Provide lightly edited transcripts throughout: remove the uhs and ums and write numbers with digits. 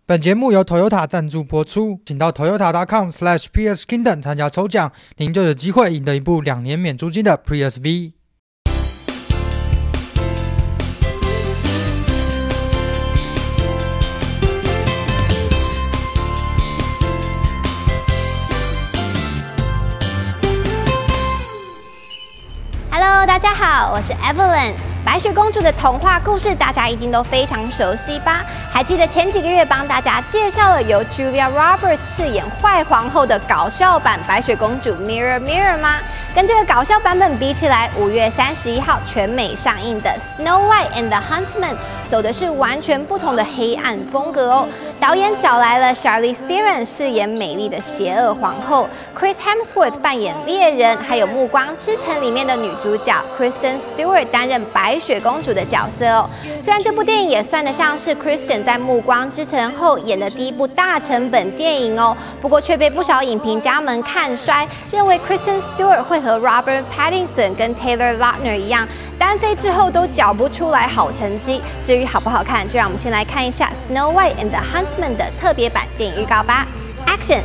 本节目由 Toyota 赞助播出，请到 toyota.com/PSKingdom 参加抽奖，您就有机会赢得一部2年免租金的 Prius V。Hello， 大家好，我是 Evelyn。白雪公主的童话故事，大家一定都非常熟悉吧？还记得前几个月帮大家介绍了由 Julia Roberts 饰演坏皇后的搞笑版白雪公主 Mirror Mirror 吗？跟这个搞笑版本比起来，5月31号全美上映的 Snow White and the Huntsman 走的是完全不同的黑暗风格哦。导演找来了 Charlize Theron 饰演美丽的邪恶皇后 ，Chris Hemsworth 扮演猎人，还有《暮光之城》里面的女主角 Kristen Stewart 担任白雪公主的角色哦。虽然这部电影也算得上是 Kristen 在《暮光之城》后演的第一部大成本电影哦，不过却被不少影评家们看衰，认为 Kristen Stewart 会和 Robert Pattinson 跟 Taylor Lautner 一样，单飞之后都缴不出来好成绩。至于好不好看，就让我们先来看一下 Snow White and the Huntsman 的特别版电影预告吧。Action！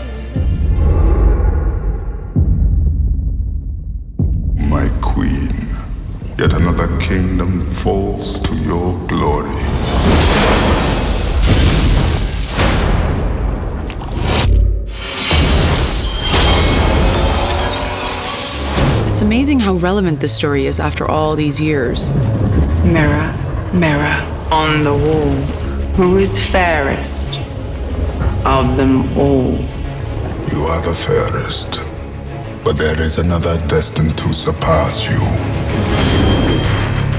My queen, yet another kingdom falls to your glory. It's amazing how relevant this story is after all these years. Mirror, mirror on the wall, who is fairest of them all? You are the fairest, but there is another destined to surpass you.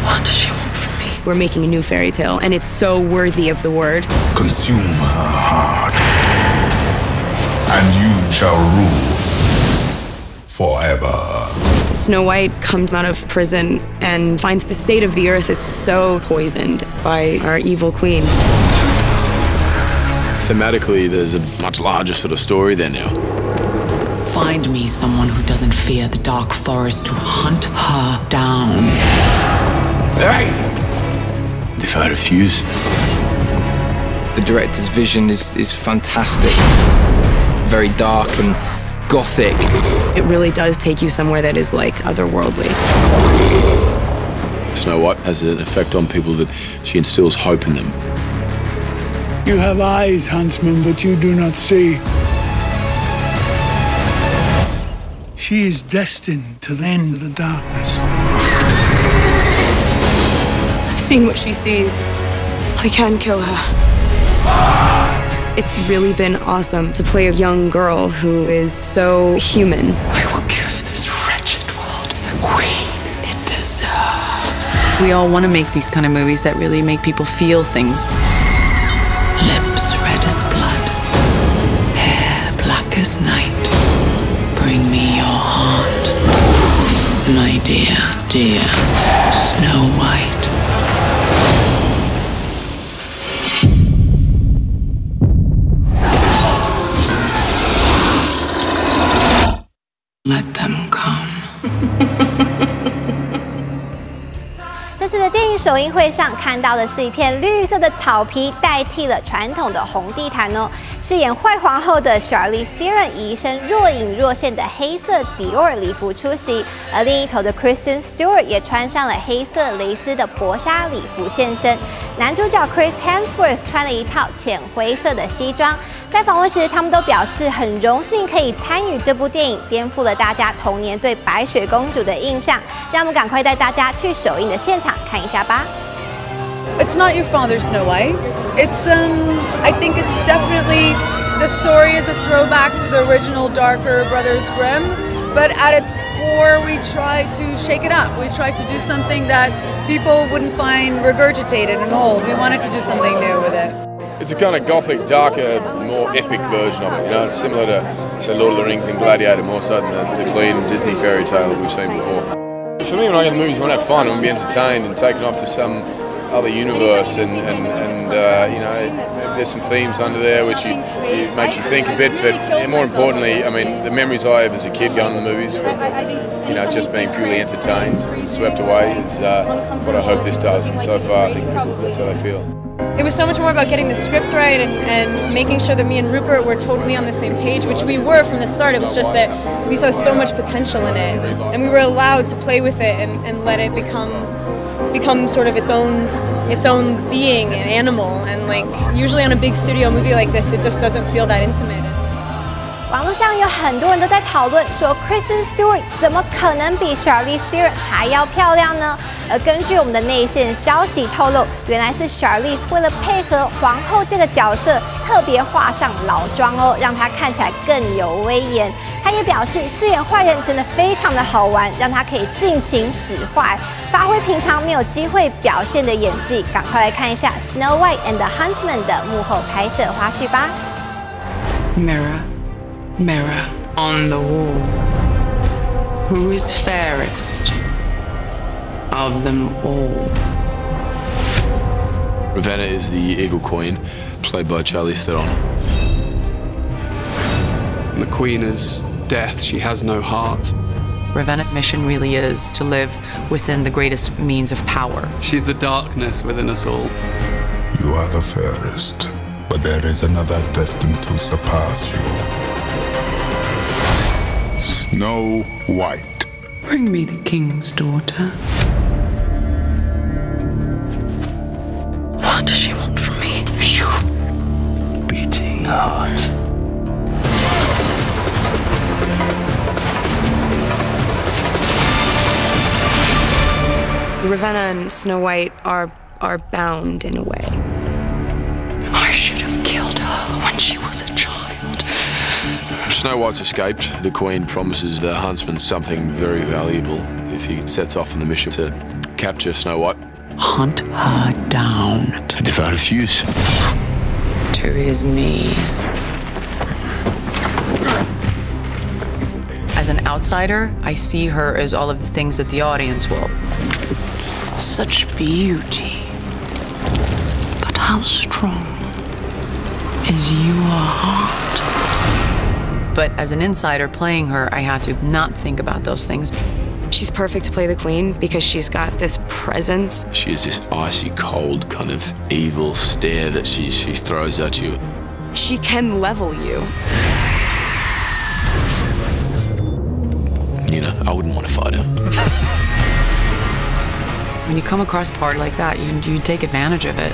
What does she want from me? We're making a new fairy tale, and it's so worthy of the word. Consume her heart, and you shall rule forever. Snow White comes out of prison and finds the state of the earth is so poisoned by our evil queen. Thematically, there's a much larger sort of story there now. Find me someone who doesn't fear the dark forest to hunt her down. Hey! If I refuse. The director's vision is fantastic. Very dark and gothic. It really does take you somewhere that is like otherworldly. Snow White has an effect on people that she instills hope in them. You have eyes, Huntsman, but you do not see. She is destined to end the darkness. I've seen what she sees. I can kill her. It's really been awesome to play a young girl who is so human. I will give this wretched world the queen it deserves. We all want to make these kind of movies that really make people feel things. Lips red as blood, hair black as night. Bring me your heart, my dear, dear Snow White. Let them come. 这次的电影首映会上看到的是一片绿色的草皮，代替了传统的红地毯哦。饰演坏皇后的 Charlize Theron 以一身若隐若现的黑色迪奥礼服出席，而另一头的 Kristen Stewart 也穿上了黑色蕾丝的薄纱礼服现身。男主角 Chris Hemsworth 穿了一套浅灰色的西装。在访问时，他们都表示很荣幸可以参与这部电影，颠覆了大家童年对白雪公主的印象。让我们赶快带大家去首映的现场看一下吧。It's not your father's Snow White. It's I think it's definitely the story is a throwback to the original darker Brothers Grimm, but at its core we try to shake it up. We try to do something that people wouldn't find regurgitated and old. We wanted to do something new with it. It's a kind of gothic, darker, more epic version of it. You know, it's similar to, say, Lord of the Rings and Gladiator, more so than the clean Disney fairy tale that we've seen before. For me, when I go to movies, I want to have fun, I want to be entertained and taken off to some other universe, and you know, there's some themes under there which it makes you think a bit, but more importantly, I mean, the memories I have as a kid going to the movies were, you know, just being purely entertained and swept away is what I hope this does, and so far I think that's how they feel. It was so much more about getting the script right and making sure that me and Rupert were totally on the same page, which we were from the start. It was just that we saw so much potential in it, and we were allowed to play with it and let it become sort of its own being, an animal. And like usually on a big studio movie like this, it just doesn't feel that intimate. 网络上有很多人都在讨论说 ，Kristen Stewart 怎么可能比 Charlize Theron 还要漂亮呢？而根据我们的内线消息透露，原来是 Charlize 为了配合皇后这个角色，特别画上老妆哦，让她看起来更有威严。她也表示，饰演坏人真的非常的好玩，让她可以尽情使坏，发挥平常没有机会表现的演技。赶快来看一下 Snow White and the Huntsman 的幕后拍摄花絮吧。Mirror, mirror on the wall, who is fairest of them all? Ravenna is the evil queen, played by Charlize Theron. The queen is death. She has no heart. Ravenna's mission really is to live within the greatest means of power. She's the darkness within us all. You are the fairest, but there is another destined to surpass you. Snow White. Bring me the king's daughter. What does she want from me? You beating heart. Ravenna and Snow White are bound in a way. I should have killed her when she was a child. Snow White's escaped. The Queen promises the Huntsman something very valuable if he sets off on the mission to capture Snow White. Hunt her down. And if I refuse? To his knees. As an outsider, I see her as all of the things that the audience will. Such beauty. But how strong is your heart? But as an insider playing her, I had to not think about those things. She's perfect to play the queen because she's got this presence. She has this icy cold kind of evil stare that she throws at you. She can level you. You know, I wouldn't want to fight her. When you come across a part like that, you take advantage of it.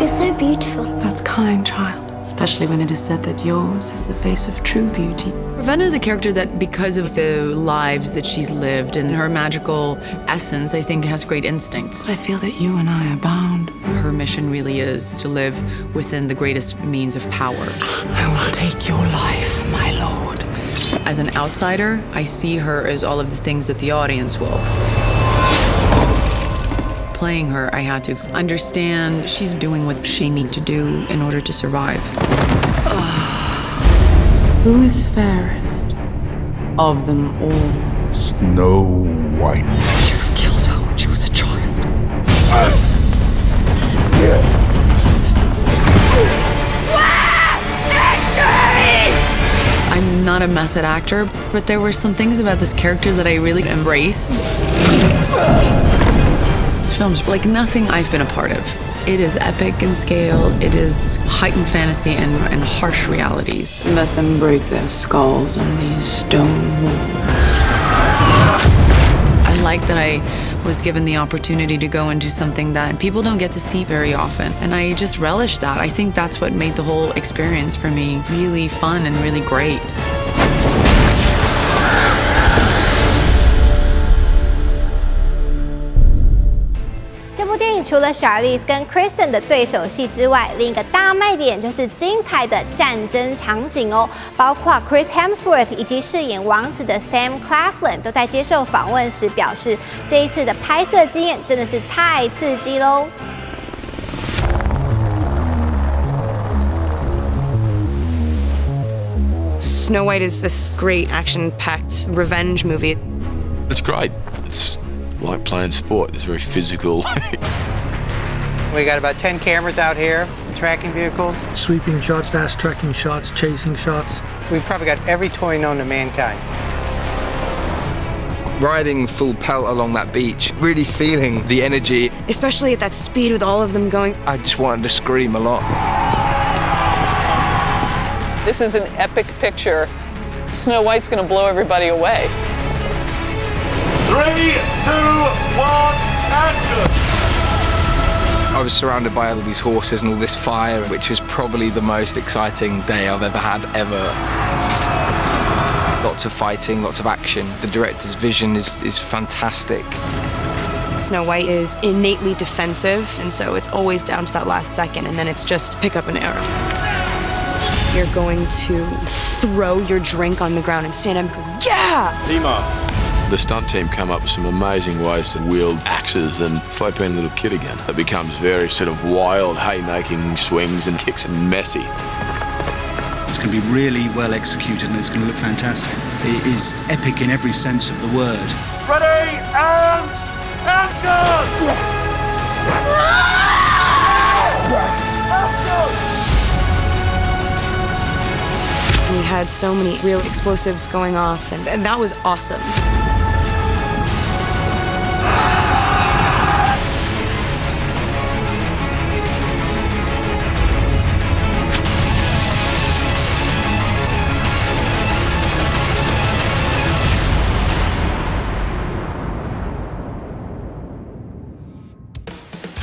You're so beautiful. That's kind, child. Especially when it is said that yours is the face of true beauty. Ravenna is a character that, because of the lives that she's lived and her magical essence, I think has great instincts. I feel that you and I are bound. Her mission really is to live within the greatest means of power. I will take your life, my lord. As an outsider, I see her as all of the things that the audience will. Playing her, I had to understand she's doing what she needs to do in order to survive. Who is fairest of them all? Snow White. I should have killed her when she was a child. I'm not a method actor, but there were some things about this character that I really embraced. This film's like nothing I've been a part of. It is epic in scale, it is heightened fantasy and harsh realities. Let them break their skulls on these stone walls. I like that I was given the opportunity to go into something that people don't get to see very often. And I just relish that. I think that's what made the whole experience for me really fun and really great. 这部电影除了 Charlize 跟 Kristen 的对手戏之外，另一个大卖点就是精彩的战争场景哦。包括 Chris Hemsworth 以及饰演王子的 Sam Claflin 都在接受访问时表示，这一次的拍摄经验真的是太刺激喽。Snow White is this great action-packed revenge movie. It's great. It's like playing sport. It's very physical. We got about 10 cameras out here, tracking vehicles. Sweeping shots, fast tracking shots, chasing shots. We've probably got every toy known to mankind. riding full pelt along that beach, really feeling the energy. Especially at that speed with all of them going. I just wanted to scream a lot. This is an epic picture. Snow White's gonna blow everybody away. 3, 2, 1, action! I was surrounded by all these horses and all this fire, which was probably the most exciting day I've ever had, ever. Lots of fighting, lots of action. The director's vision is fantastic. Snow White is innately defensive, and so it's always down to that last second, and then it's just pick up an arrow. You're going to throw your drink on the ground and stand up and go, yeah! Team up. The stunt team come up with some amazing ways to wield axes, and it's like being a little kid again. It becomes very sort of wild, haymaking swings and kicks and messy. It's going to be really well executed and it's going to look fantastic. It is epic in every sense of the word. Ready, and action! We had so many real explosives going off, and that was awesome.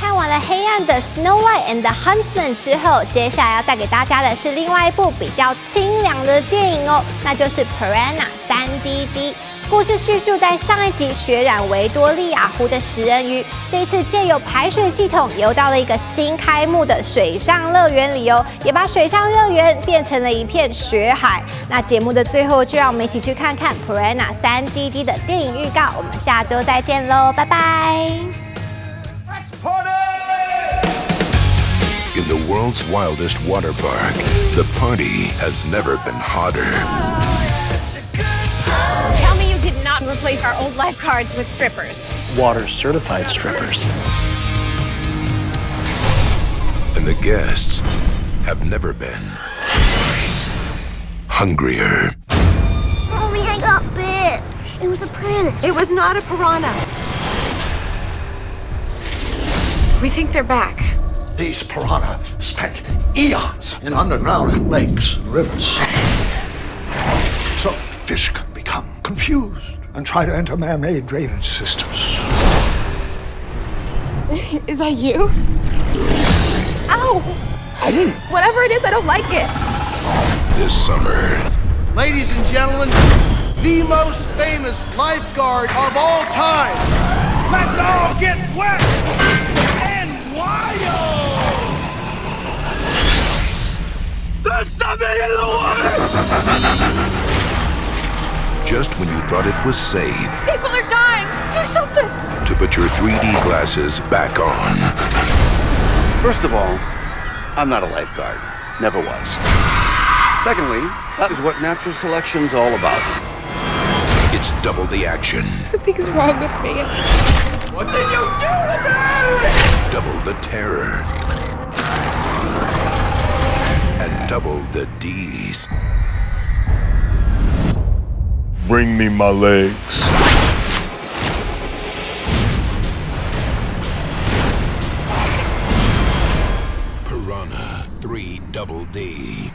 看完了黑暗的 Snow White and the Huntsman 之后，接下来要带给大家的是另外一部比较清凉的电影哦，那就是 Piranha 3DD。故事叙述在上一集血染维多利亚湖的食人鱼，这一次借由排水系统游到了一个新开幕的水上乐园里哦，也把水上乐园变成了一片雪海。那节目的最后，就让我们一起去看看 Piranha 3DD 的电影预告。我们下周再见喽，拜拜。In the world's wildest water park, the party has never been hotter. Tell me you did not replace our old lifeguards with strippers. Water-certified strippers. And the guests have never been hungrier. Mommy, I got bit. It was a piranha. It was not a piranha. We think they're back. These piranha spent eons in underground lakes and rivers. So fish can become confused and try to enter man-made drainage systems. Is that you? Ow! I didn't. Whatever it is, I don't like it. This summer, Ladies and gentlemen, the most famous lifeguard of all time. Let's all get wet and wild! There's something in the water! just when you thought it was safe, People are dying! Do something! to put your 3D glasses back on. First of all, I'm not a lifeguard. Never was. Secondly, that is what natural selection's all about. It's double the action, Something's wrong with me. What did you do to me? double the terror, and double the D's. Bring me my legs. Piranha 3DD.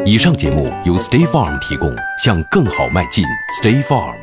以上节目由 Stay Farm 提供，向更好迈进。Stay Farm。